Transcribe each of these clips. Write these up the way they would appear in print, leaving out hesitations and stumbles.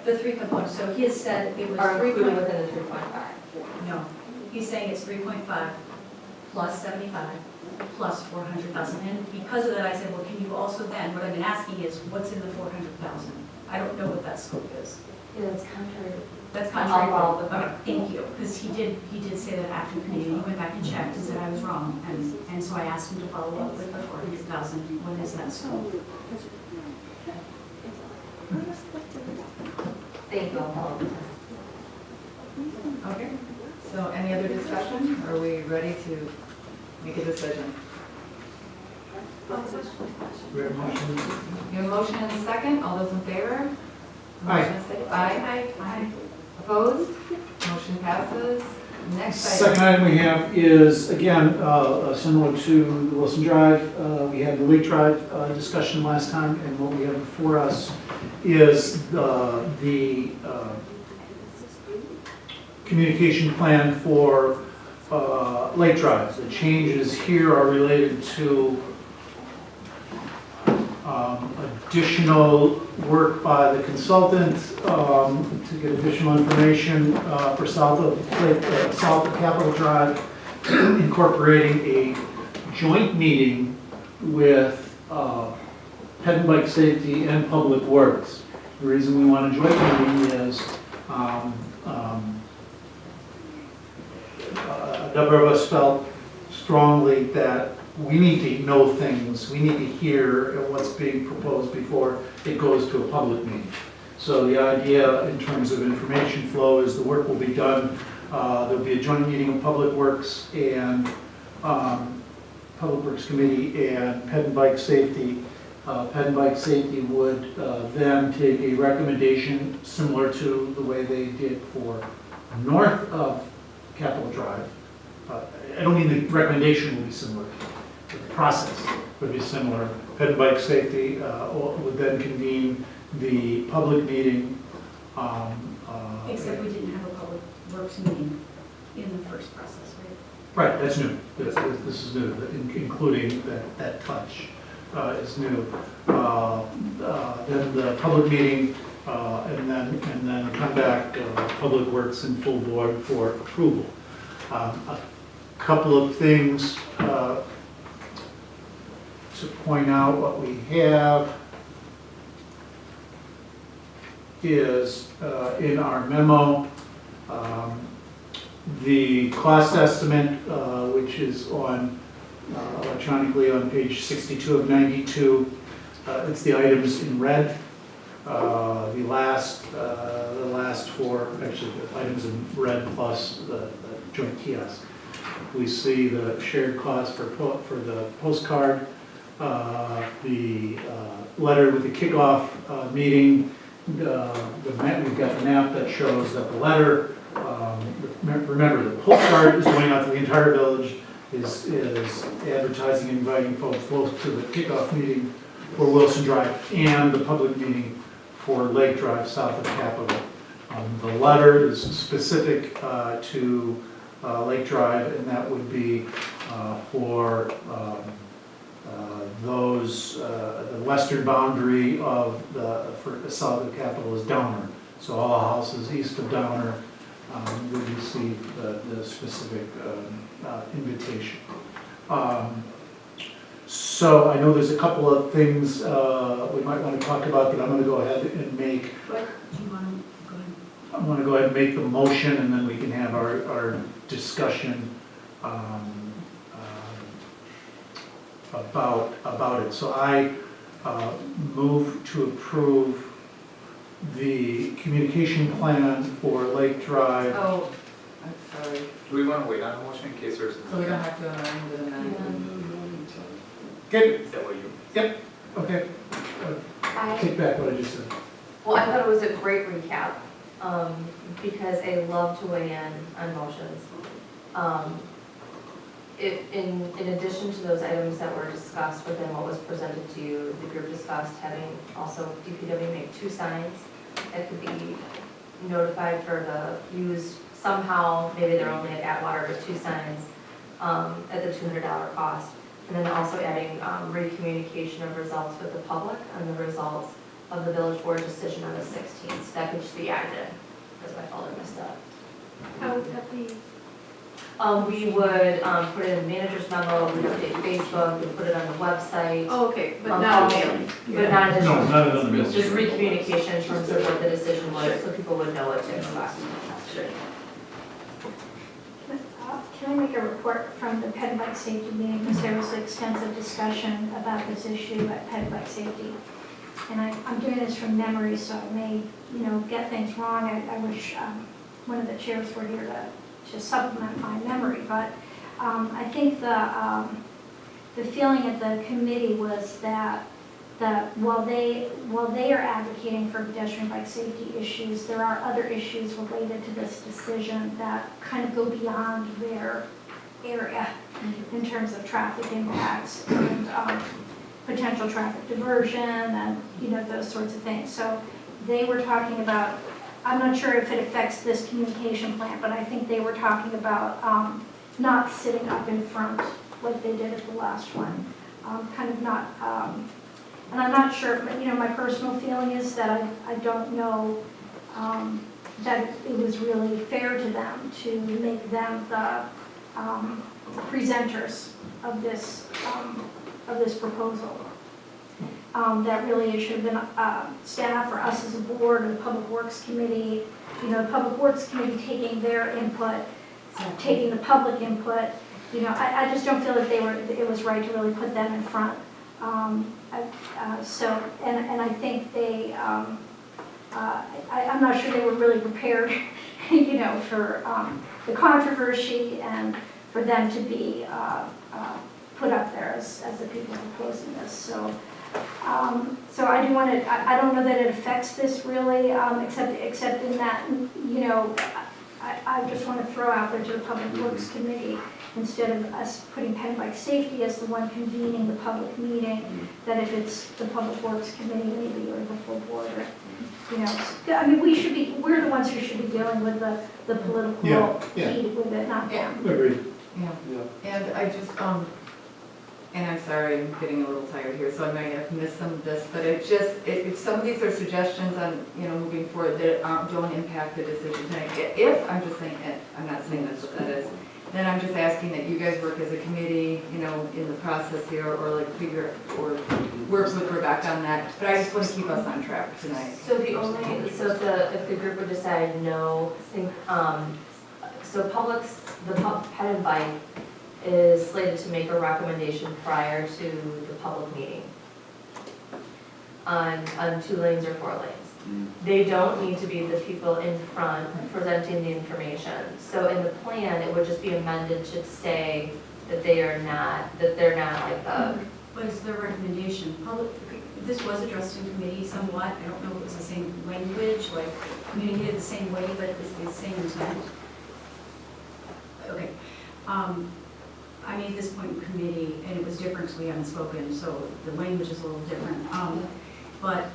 The 3 components, so he has said it was Are 3. included within the 3.5. No, he's saying it's 3.5 plus 75 plus 400,000. And because of that, I said, well, can you also then, what I've been asking is, what's in the 400,000? I don't know what that scope is. Yeah, that's contrary. That's contrary. I'll follow the Okay, thank you, because he did say that after the meeting, he went back and checked and said I was wrong. And so I asked him to follow up with the 400,000. When is that scope? Thank you, I'll follow up. Okay, so any other discussion? Are we ready to make a decision? We have a motion. You have a motion and a second, all those in favor? Aye. Motion is second. Aye. Aye. Opposed? Motion passes. Next Second item. item we have is, again, similar to Wilson Drive. We had the Lake Drive discussion last time, and what we have before us is the communication plan for Lake Drive. The changes here are related to additional work by the consultant to get additional information for south of Capitol Drive, incorporating a joint meeting with Ped and Bike Safety and Public Works. The reason we want a joint meeting is a number of us felt strongly that we need to know things, we need to hear what's being proposed before it goes to a public meeting. So the idea in terms of information flow is the work will be done, there'll be a joint meeting of Public Works and Public Works Committee and Ped and Bike Safety. Ped and Bike Safety would then take a recommendation similar to the way they did for north of Capitol Drive. I don't mean the recommendation will be similar, but the process would be similar. Ped and Bike Safety would then convene the public meeting. Except we didn't have a public works meeting in the first process, right? Right, that's new. This is new, including that touch is new. Then the public meeting, and then come back, Public Works in full board for approval. A couple of things to point out. What we have is in our memo, the cost estimate, which is on electronically on page 62 of 92. It's the items in red. The last four, actually, the items in red plus the joint kiosk. We see the shared cost for the postcard, the letter with the kickoff meeting. We've got the map that shows that the letter. Remember, the postcard is going out to the entire village. Is advertising and inviting folks both to the kickoff meeting for Wilson Drive and the public meeting for Lake Drive south of Capitol. The letter is specific to Lake Drive, and that would be for the western boundary of for south of Capitol is Downer. So all houses east of Downer would receive the specific invitation. So I know there's a couple of things we might want to talk about, but I'm going to go ahead and make. What do you want to go ahead? I want to go ahead and make the motion, and then we can have our discussion about it. So I move to approve the communication plan for Lake Drive. Oh, I'm sorry. Do we want to wait on the motion in case there's? So we don't have to amend the amendment? Good, Is that what you? yep, okay. Take back what I just said. Well, I thought it was a great recap, because I love to weigh in on motions. In addition to those items that were discussed within what was presented to you, the group discussed having also DPW make 2 signs that could be notified for the used somehow, maybe they're only at Atwater, but 2 signs at the $200 cost. And then also adding recommunication of results with the public and the results of the village board decision on the 16th. So that could could just be added, because my folder messed up. How would that be? We would, put it in the manager's memo, we'd update Facebook, we'd put it on the website, Oh, okay, but Um, not also- mailing. but not No, additional. none of them. Just recommunication in terms of what the decision was, so people would know what to expect. Sure. Can I make a report from the pet and bike safety meeting? Because there was extensive discussion about this issue at pet and bike safety. And I'm doing this from memory, so I may, get things wrong. I wish one of the chairs were here to supplement my memory. But I think the feeling at the committee was that while they are advocating for pedestrian bike safety issues, there are other issues related to this decision that kind of go beyond their area in terms of traffic impacts and potential traffic diversion and, those sorts of things. So they were talking about, I'm not sure if it affects this communication plan, but I think they were talking about not sitting up in front like they did at the last one. Kind of not, and I'm not sure, but, my personal feeling is that I don't know that it was really fair to them to make them the presenters of this proposal. That really it should have been staff or us as a board or the Public Works Committee, the Public Works Committee taking their input, taking the public input. I just don't feel that it was right to really put them in front. So I think they, I'm not sure they were really prepared, for the controversy and for them to be put up there as the people proposing this. So I do want to, I don't know that it affects this really, except in that, I just want to throw out there to the Public Works Committee, instead of us putting pet and bike safety as the one convening the public meeting, that if it's the Public Works Committee maybe, or the full board, or, we're the ones who should be dealing with the political Yeah. heat with it, not them. Agreed. Yeah, and I just, and I'm sorry, I'm getting a little tired here, so I might have missed some of this, but if some of these are suggestions on, moving forward that don't impact the decision tonight, if, I'm just saying it, I'm not saying that's what that is, then I'm just asking that you guys work as a committee, in the process here, or like figure, or work with Rebecca on that, but I just want to keep us on track tonight. So if the group would decide no, so Pet and Bike is slated to make a recommendation prior to the public meeting on 2 lanes or 4 lanes. They don't need to be the people in front presenting the information. So in the plan, it would just be amended to say that they're not like the, What is their recommendation? This was addressed in committee somewhat. I don't know if it was the same language, like communicated the same way, but it's the same intent. Okay. I made this point in committee, and it was different because we haven't spoken, so the language is a little different. But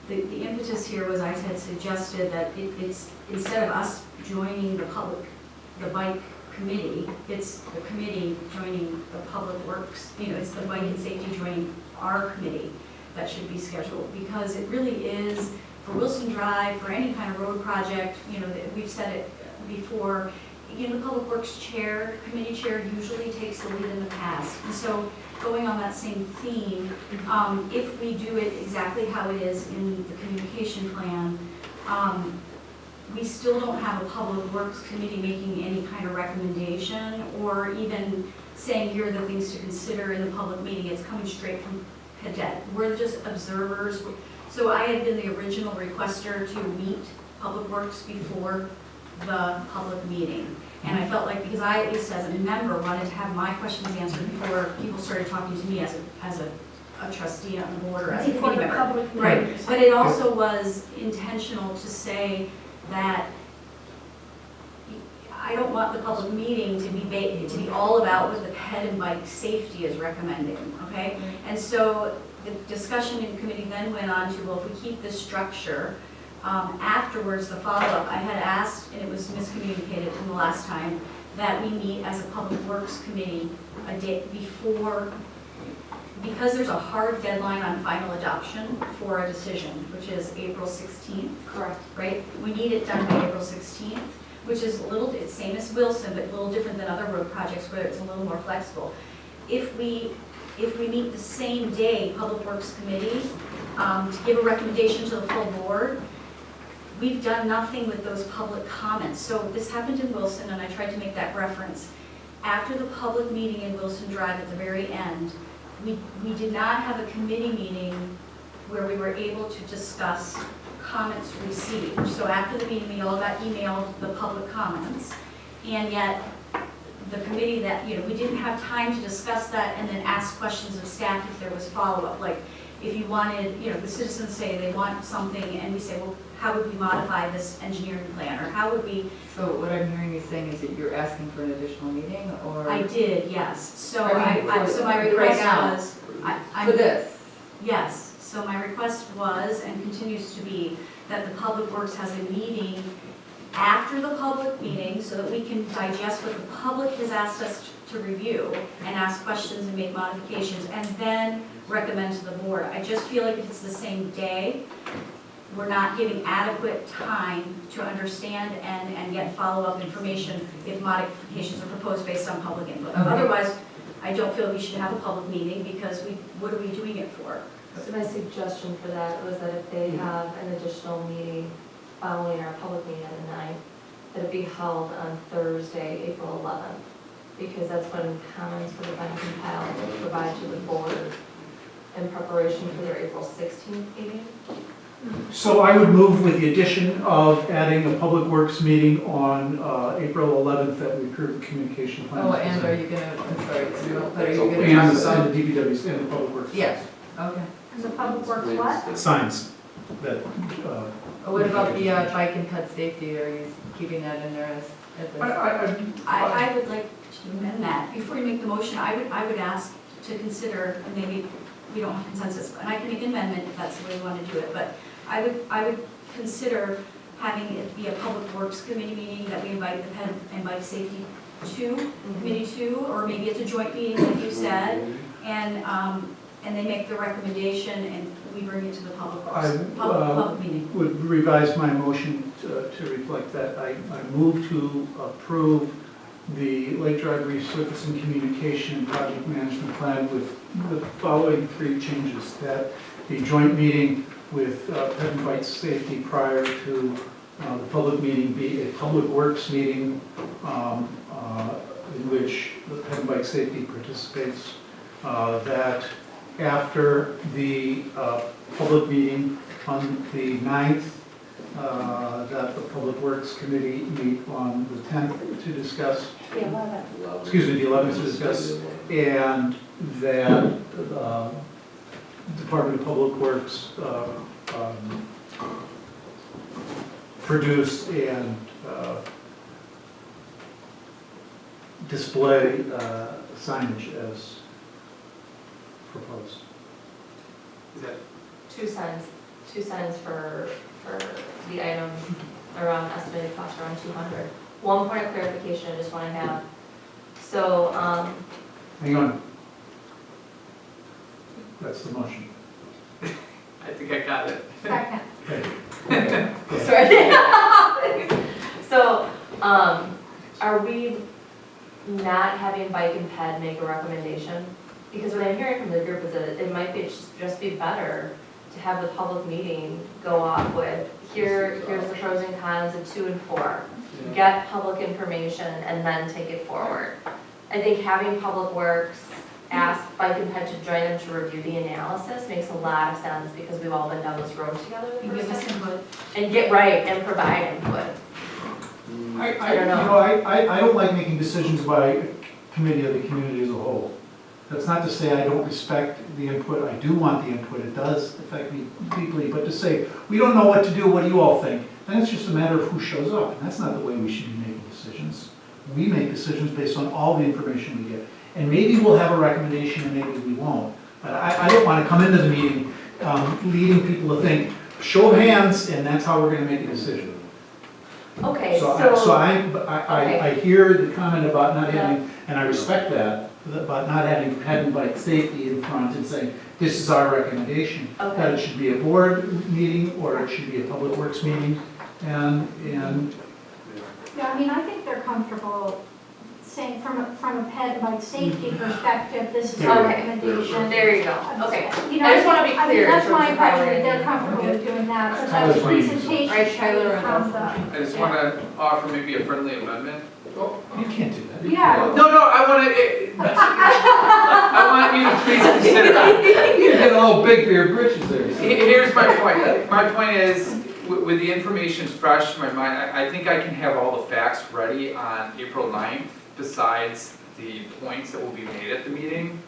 the impetus here was I had suggested that it's, instead of us joining the bike committee, it's the committee joining the Public Works, it's the bike and safety joining our committee that should be scheduled, because it really is, for Wilson Drive, for any kind of road project, we've said it before, the Public Works committee chair usually takes the lead in the past. And so going on that same theme, if we do it exactly how it is in the communication plan, we still don't have a Public Works committee making any kind of recommendation or even saying here are the things to consider in the public meeting. It's coming straight from cadet. We're just observers. So I had been the original requester to meet Public Works before the public meeting. And I felt like, because I, at least as a member, wanted to have my questions answered before people started talking to me as a trustee on the board or as a Before committee the member. public Right, meetings. but it also was intentional to say that I don't want the public meeting to be all about what the pet and bike safety is recommending, okay? And so the discussion in committee then went on to, well, if we keep this structure, afterwards, the follow-up, I had asked, and it was miscommunicated from the last time, that we meet as a Public Works committee a day before because there's a hard deadline on final adoption for a decision, which is April 16th, Correct. right? We need it done by April 16th, which is a little, it's same as Wilson, but a little different than other road projects where it's a little more flexible. If we meet the same day, Public Works Committee, to give a recommendation to the full board, we've done nothing with those public comments. So this happened in Wilson, and I tried to make that reference. After the public meeting in Wilson Drive at the very end, we did not have a committee meeting where we were able to discuss comments received. So after the meeting, we all got emailed the public comments, and yet the committee that, we didn't have time to discuss that and then ask questions of staff if there was follow-up. Like, if you wanted, the citizens say they want something, and we say, well, how would we modify this engineering plan, or how would we? So what I'm hearing you saying is that you're asking for an additional meeting, or? I did, yes. So I mean, so my right request now, was, For this? Yes, so my request was, and continues to be, that the Public Works has a meeting after the public meeting so that we can digest what the public has asked us to review and ask questions and make modifications, and then recommend to the board. I just feel like if it's the same day, we're not giving adequate time to understand and get follow-up information if modifications are proposed based on public input. Okay. Otherwise, I don't feel we should have a public meeting, because what are we doing it for? So my suggestion for that was that if they have an additional meeting following our public meeting on the 9th, that it be held on Thursday, April 11th, because that's when comments would have been compiled to provide to the board in preparation for their April 16th meeting. So I would move with the addition of adding a Public Works meeting on April 11th that we approve the communication plan. Oh, and are you gonna, I'm sorry, but are you gonna And talk about? the DPW's and the Public Works. Yes, okay. And the Public Works what? Signs that, What about the bike and pet safety, are you keeping that in there as a? I would like to amend that. Before you make the motion, I would ask to consider, and maybe we don't have consensus, and I can make an amendment if that's the way you want to do it, but I would consider having it be a Public Works Committee meeting that we invite the Ped and Bike Safety to, Committee to, or maybe it's a joint meeting, like you said, and they make the recommendation and we bring it to the Public Works, public meeting. would revise my motion to reflect that. I move to approve the Lake Drive resurfacing communication and project management plan with the following 3 changes. That the joint meeting with Ped and Bike Safety prior to the public meeting be a Public Works meeting in which the Ped and Bike Safety participates. That after the public meeting on the 9th, that the Public Works Committee meet on the 10th to discuss, The 11th. excuse me, the 11th to discuss, and that Department of Public Works produce and display signage as proposed. Is that, 2 signs for the item around estimated cost around 200. One point of clarification I just want to have. So, Hang on. That's the motion. I think I got it. Second. Okay. sorry. So, are we not having Bike and Ped make a recommendation? Because what I'm hearing from the group is that it might be just be better to have the public meeting go off with, here's the pros and cons of 2 and 4. Get public information and then take it forward. I think having Public Works ask Bike and Ped to join them to review the analysis makes a lot of sense, because we've all been down this road together the And first give us time. input. And get right and provide input. I don't know. I don't like making decisions by a committee of the community as a whole. That's not to say I don't respect the input. I do want the input. It does affect me deeply. But to say, we don't know what to do, what do you all think? Then it's just a matter of who shows up. And that's not the way we should be making decisions. We make decisions based on all the information we get. And maybe we'll have a recommendation and maybe we won't. But I don't want to come into the meeting leading people to think, show of hands, and that's how we're going to make a decision. Okay, So so, I hear the comment about not having, and I respect that, about not having ped and bike safety in front and saying, this is our recommendation. That it Okay. should be a board meeting or it should be a public works meeting. And Yeah, I mean, I think they're comfortable saying from a ped and bike safety perspective, this is our Okay. recommendation. There you go, okay. You know, I just wanna be I mean, clear in that's terms my of how impression, we're- they're comfortable with doing that, but Tyler's that's the fine. presentation Right, Tyler, and from also- I just want to offer maybe a friendly amendment. you can't do that. Yeah. No, I want to, I want you to please consider it. You're getting all big for your britches there. Here's my point. My point is, with the information fresh in my mind, I think I can have all the facts ready on April 9th, besides the points that will be made at the meeting.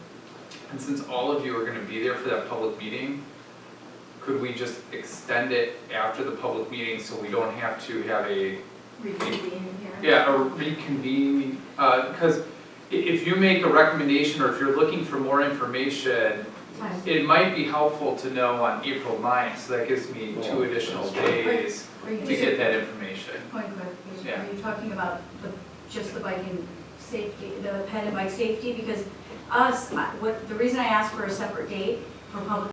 And since all of you are going to be there for that public meeting, could we just extend it after the public meeting so we don't have to have a reconvene? Because if you make a recommendation or if you're looking for more information, it might be helpful to know on April 9th, so that gives me 2 additional days Are you to just, get that information. point of clarification, Yeah. are you talking about just the biking safety, the ped and bike safety? Because the reason I asked for a separate date for public